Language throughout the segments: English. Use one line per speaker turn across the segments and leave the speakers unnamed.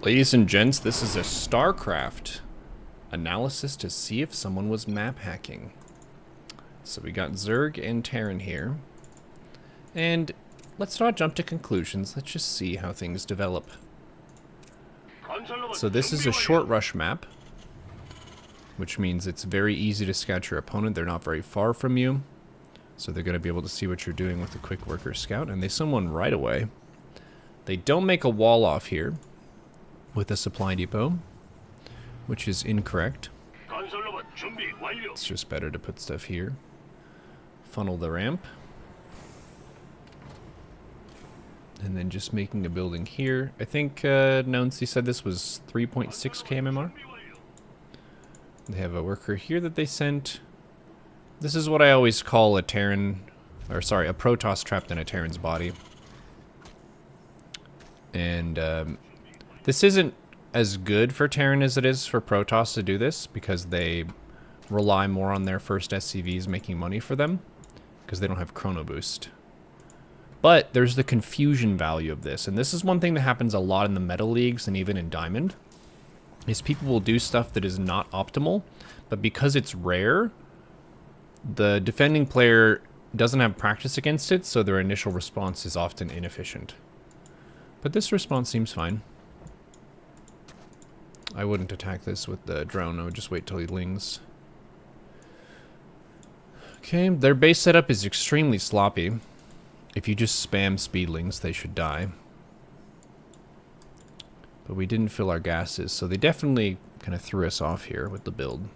Ladies and gents, this is a StarCraft analysis to see if someone was map hacking. So we got Zerg and Terran here. And let's not jump to conclusions, let's just see how things develop. So this is a short rush map, which means it's very easy to scout your opponent. They're not very far from you, so they're going to be able to see what you're doing with a quick worker scout, and they summon right away. They don't make a wall off here with a supply depot, which is incorrect. It's just better to put stuff here. Funnel the ramp. And then just making a building here. I think Nonsi said this was 3.6k MMR. They have a worker here that they sent. This is what I always call a Terran, or sorry, a Protoss trapped in a Terran's body. And this isn't as good for Terran as it is for Protoss to do this, because they rely more on their first SCVs making money for them, because they don't have Chrono Boost. But there's the confusion value of this, and this is one thing that happens a lot in the meta leagues and even in Diamond, is people will do stuff that is not optimal, but because it's rare, the defending player doesn't have practice against it, so their initial response is often inefficient. But this response seems fine. I wouldn't attack this with the drone, I would just wait till he lings. Okay, their base setup is extremely sloppy. If you just spam speedlings, they should die. But we didn't fill our gases, so they definitely kind of threw us off here with the build.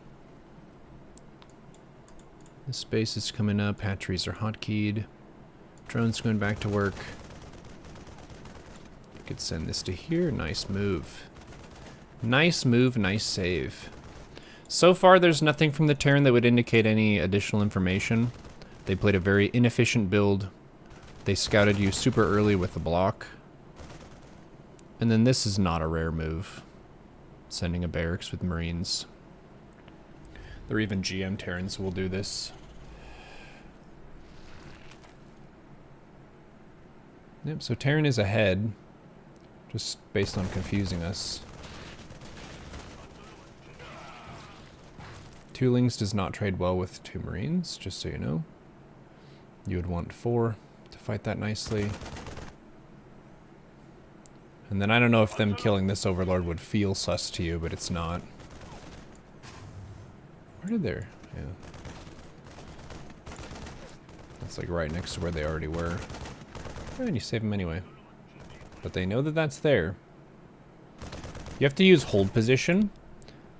This base is coming up, hatcheries are hotkeyed. Drone's going back to work. Could send this to here, nice move. Nice move, nice save. So far there's nothing from the Terran that would indicate any additional information. They played a very inefficient build. They scouted you super early with the block. And then this is not a rare move. Sending a barracks with Marines. There are even GM Terrans who will do this. Yep, so Terran is ahead. Just based on confusing us. Two Lings does not trade well with two Marines, just so you know. You would want 4 to fight that nicely. And then I don't know if them killing this Overlord would feel sus to you, but it's not. Where did they? Yeah. That's like right next to where they already were. Oh, and you save them anyway. But they know that that's there. You have to use hold position,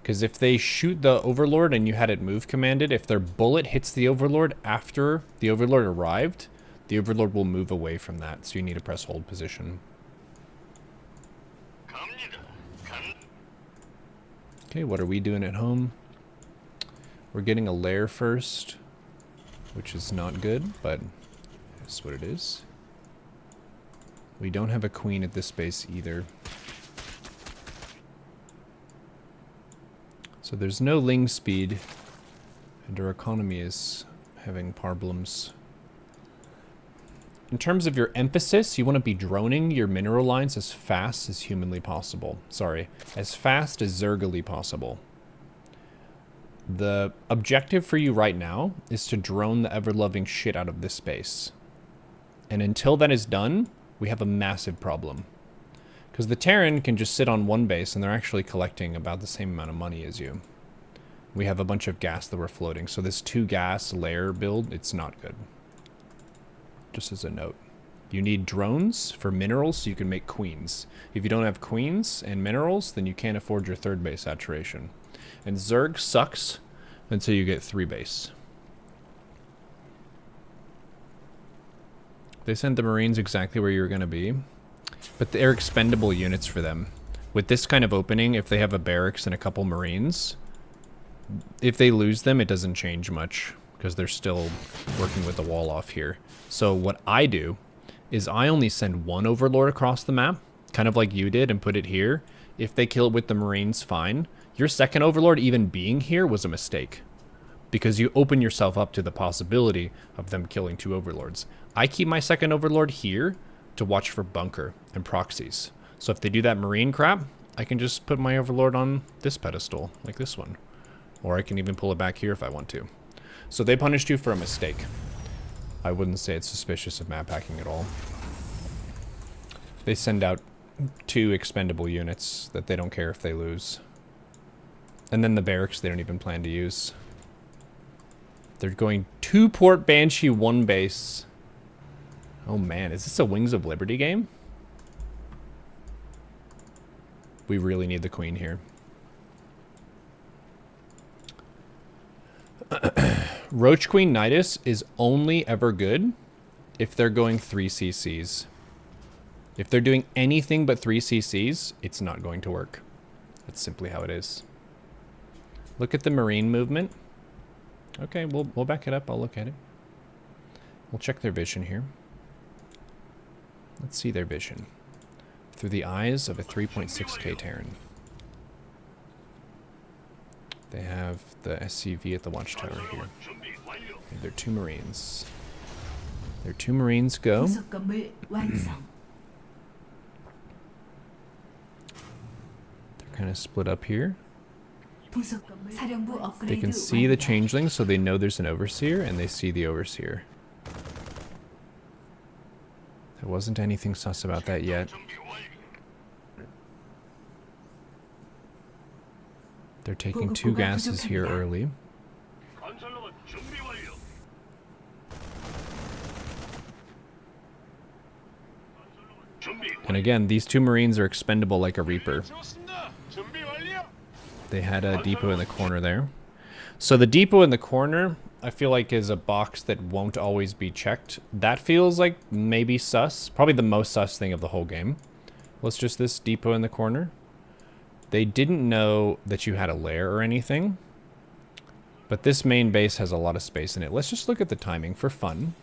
because if they shoot the Overlord and you had it move commanded, if their bullet hits the Overlord after the Overlord arrived, the Overlord will move away from that, so you need to press hold position. Okay, what are we doing at home? We're getting a lair first, which is not good, but that's what it is. We don't have a queen at this base either. So there's no ling speed, and our economy is having problems. In terms of your emphasis, you want to be droning your mineral lines as fast as humanly possible. Sorry, as fast as Zergily possible. The objective for you right now is to drone the ever-loving shit out of this space. And until that is done, we have a massive problem. Because the Terran can just sit on one base and they're actually collecting about the same amount of money as you. We have a bunch of gas that we're floating, so this 2 gas layer build, it's not good. Just as a note. You need drones for minerals so you can make queens. If you don't have queens and minerals, then you can't afford your 3rd base saturation. And Zerg sucks until you get 3 base. They sent the Marines exactly where you were going to be. But they're expendable units for them. With this kind of opening, if they have a barracks and a couple Marines, if they lose them, it doesn't change much, because they're still working with the wall off here. So what I do is I only send 1 Overlord across the map, kind of like you did, and put it here. If they kill it with the Marines, fine. Your 2nd Overlord even being here was a mistake, because you open yourself up to the possibility of them killing 2 Overlords. I keep my 2nd Overlord here to watch for bunker and proxies. So if they do that Marine crap, I can just put my Overlord on this pedestal, like this one. Or I can even pull it back here if I want to. So they punished you for a mistake. I wouldn't say it's suspicious of map hacking at all. They send out 2 expendable units that they don't care if they lose. And then the barracks they don't even plan to use. They're going 2 Port Banshee, 1 base. Oh man, is this a Wings of Liberty game? We really need the queen here. Roach Queen Nidus is only ever good if they're going 3 CCs. If they're doing anything but 3 CCs, it's not going to work. That's simply how it is. Look at the marine movement. Okay, we'll back it up. I'll look at it. We'll check their vision here. Let's see their vision through the eyes of a 3.6k Terran. They have the SCV at the watchtower here. And their 2 Marines. Their 2 Marines go. They're kind of split up here. They can see the changelings, so they know there's an overseer, and they see the overseer. There wasn't anything sus about that yet. They're taking 2 gases here early. And again, these 2 Marines are expendable like a Reaper. They had a depot in the corner there. So the depot in the corner, I feel like, is a box that won't always be checked. That feels like maybe sus. Probably the most sus thing of the whole game. What's just this depot in the corner? They didn't know that you had a lair or anything. But this main base has a lot of space in it. Let's just look at the timing for fun.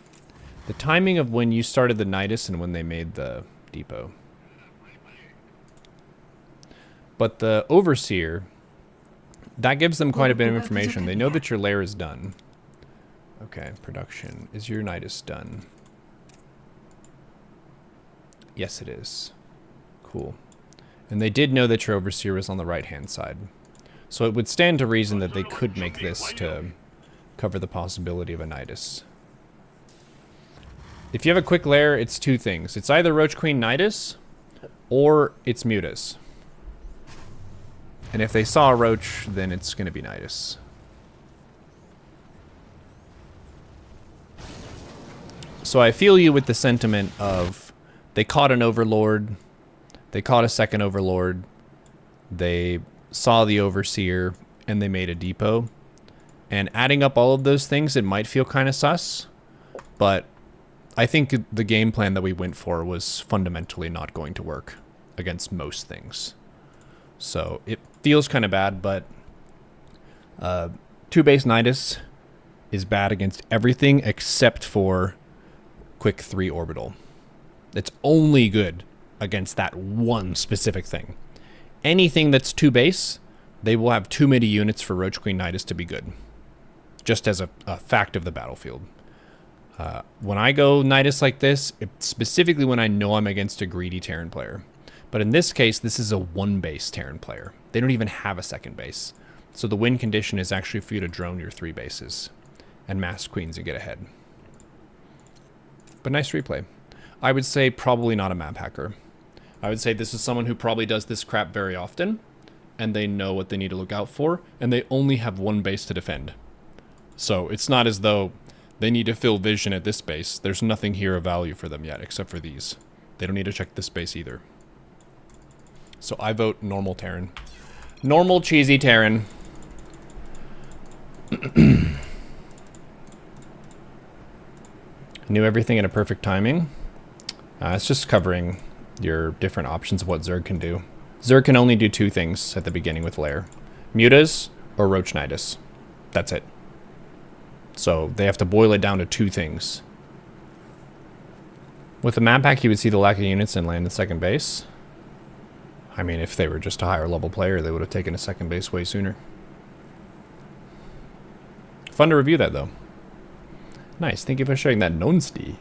The timing of when you started the Nidus and when they made the depot. But the Overseer, that gives them quite a bit of information. They know that your lair is done. Okay, production. Is your Nidus done? Yes, it is. Cool. And they did know that your Overseer was on the right-hand side. So it would stand to reason that they could make this to cover the possibility of a Nidus. If you have a quick lair, it's 2 things. It's either Roach Queen Nidus, or it's Mutas. And if they saw a Roach, then it's going to be Nidus. So I feel you with the sentiment of they caught an Overlord, they caught a second Overlord, they saw the Overseer, and they made a depot. And adding up all of those things, it might feel kind of sus, but I think the game plan that we went for was fundamentally not going to work against most things. So it feels kind of bad, but 2 base Nidus is bad against everything except for quick 3 orbital. It's only good against that one specific thing. Anything that's 2 base, they will have too many units for Roach Queen Nidus to be good. Just as a fact of the battlefield. When I go Nidus like this, it's specifically when I know I'm against a greedy Terran player. But in this case, this is a 1 base Terran player. They don't even have a 2nd base. So the win condition is actually for you to drone your 3 bases and mass queens and get ahead. But nice replay. I would say probably not a map hacker. I would say this is someone who probably does this crap very often, and they know what they need to look out for, and they only have 1 base to defend. So it's not as though they need to fill vision at this base. There's nothing here of value for them yet, except for these. They don't need to check this base either. So I vote normal Terran. Normal cheesy Terran. Knew everything at a perfect timing. It's just covering your different options of what Zerg can do. Zerg can only do 2 things at the beginning with Lair. Mutas or Roach Nidus. That's it. So they have to boil it down to 2 things. With the map pack, you would see the lack of units and land in 2nd base. I mean, if they were just a higher level player, they would have taken a 2nd base way sooner. Fun to review that, though. Nice. Thank you for sharing that, Nonsti.